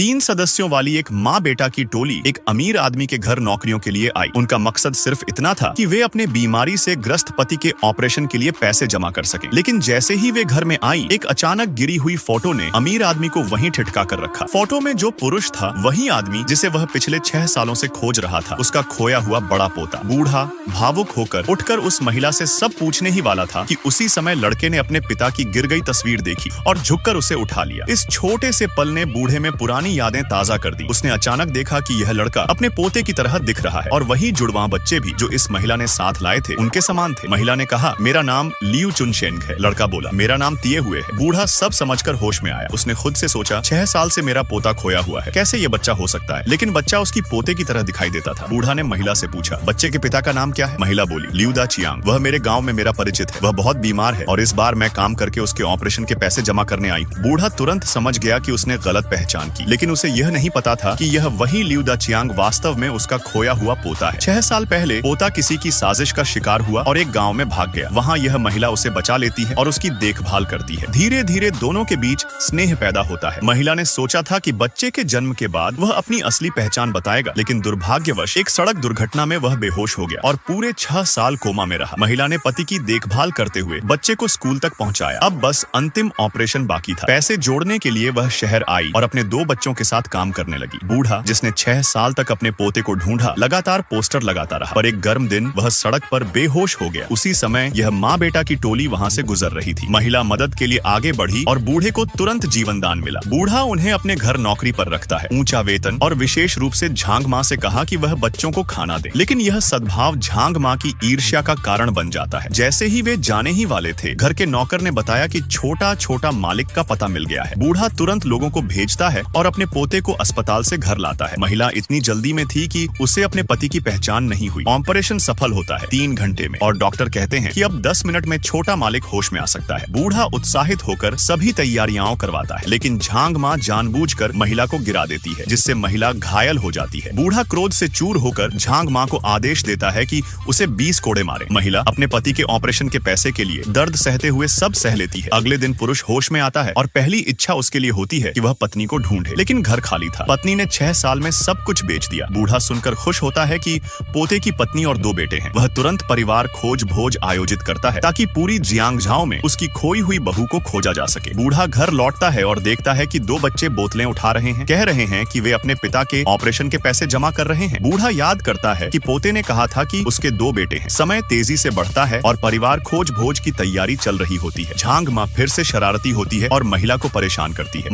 3 सदस्यों वाली एक माँ बेटा की टोली एक अमीर आदमी के घर नौकरियों के लिए आई। उनका मकसद सिर्फ इतना था कि वे अपने बीमारी से ग्रस्त पति के ऑपरेशन के लिए पैसे जमा कर सकें। लेकिन जैसे ही वे घर में आई, एक अचानक गिरी हुई फोटो ने अमीर आदमी को वहीं ठिठका कर रखा। फोटो में जो पुरुष था वही आदमी जिसे वह पिछले 6 सालों से खोज रहा था, उसका खोया हुआ बड़ा पोता। बूढ़ा भावुक होकर उठकर उस महिला से सब पूछने ही वाला था कि उसी समय लड़के ने अपने पिता की गिर गई तस्वीर देखी और झुककर उसे उठा लिया। इस छोटे से पल ने बूढ़े में पुरानी यादें ताजा कर दी। उसने अचानक देखा कि यह लड़का अपने पोते की तरह दिख रहा है और वही जुड़वा बच्चे भी जो इस महिला ने साथ लाए थे उनके समान थे। महिला ने कहा, मेरा नाम लियू चुनशेंग है। लड़का बोला, मेरा नाम तिये हुए है। बूढ़ा सब समझकर होश में आया। उसने खुद से सोचा, 6 साल से मेरा पोता खोया हुआ है, कैसे ये बच्चा हो सकता है? लेकिन बच्चा उसकी पोते की तरह दिखाई देता था। बूढ़ा ने महिला से पूछा, बच्चे के पिता का नाम क्या है? महिला बोली, लियू दा चियांग। वह मेरे गाँव में मेरा परिचित है। वह बहुत बीमार है और इस बार मैं काम करके उसके ऑपरेशन के पैसे जमा करने आई हूँ। बूढ़ा तुरंत समझ गया कि उसने गलत पहचान की, लेकिन उसे यह नहीं पता था कि यह वही लियू दा चियांग वास्तव में उसका खोया हुआ पोता है। 6 साल पहले पोता किसी की साजिश का शिकार हुआ और एक गांव में भाग गया। वहां यह महिला उसे बचा लेती है और उसकी देखभाल करती है। धीरे धीरे दोनों के बीच स्नेह पैदा होता है। महिला ने सोचा था कि बच्चे के जन्म के बाद वह अपनी असली पहचान बताएगा, लेकिन दुर्भाग्यवश एक सड़क दुर्घटना में वह बेहोश हो गया और पूरे 6 साल कोमा में रहा। महिला ने पति की देखभाल करते हुए बच्चे को स्कूल तक पहुंचाया। अब बस अंतिम ऑपरेशन बाकी था। पैसे जोड़ने के लिए वह शहर आई और अपने 2 बच्चों के साथ काम करने लगी। बूढ़ा, जिसने 6 साल तक अपने पोते को ढूंढा, लगातार पोस्टर लगाता रहा। पर एक गर्म दिन वह सड़क पर बेहोश हो गया। उसी समय यह माँ बेटा की टोली वहाँ से गुजर रही थी। महिला मदद के लिए आगे बढ़ी और बूढ़े को तुरंत जीवन दान मिला। बूढ़ा उन्हें अपने घर नौकरी पर रखता है, ऊंचा वेतन और विशेष रूप से झांग माँ से कहा कि वह बच्चों को खाना दे। लेकिन यह सद्भाव झांग माँ की ईर्ष्या का कारण बन जाता है। जैसे ही वे जाने ही वाले थे, घर के नौकर ने बताया कि छोटा छोटा मालिक का पता मिल गया है। बूढ़ा तुरंत लोगों को भेजता है और अपने पोते को अस्पताल से घर लाता है। महिला इतनी जल्दी में थी कि उसे अपने पति की पहचान नहीं हुई। ऑपरेशन सफल होता है 3 घंटे में और डॉक्टर कहते हैं कि अब 10 मिनट में छोटा मालिक होश में आ सकता है। बूढ़ा उत्साहित होकर सभी तैयारियां करवाता है, लेकिन झांग माँ जानबूझकर महिला को गिरा देती है, जिससे महिला घायल हो जाती है। बूढ़ा क्रोध से चूर होकर झांग माँ को आदेश देता है कि उसे 20 कोड़े मारे। महिला अपने पति के ऑपरेशन के पैसे के लिए दर्द सहते हुए सब सह लेती है। अगले दिन पुरुष होश में आता है और पहली इच्छा उसके लिए होती है कि वह पत्नी को ढूंढे, लेकिन घर खाली था। पत्नी ने 6 साल में सब कुछ बेच दिया। बूढ़ा सुनकर खुश होता है कि पोते की पत्नी और 2 बेटे हैं। वह तुरंत परिवार खोज भोज आयोजित करता है ताकि पूरी जियांगझाओ में उसकी खोई हुई बहू को खोजा जा सके। बूढ़ा घर लौटता है और देखता है कि 2 बच्चे बोतलें उठा रहे हैं, कह रहे हैं कि वे अपने पिता के ऑपरेशन के पैसे जमा कर रहे हैं। बूढ़ा याद करता है कि पोते ने कहा था कि उसके 2 बेटे हैं। समय तेजी से बढ़ता है और परिवार खोज भोज की तैयारी चल रही होती है। झांग माँ फिर से शरारती होती है और महिला को परेशान करती है।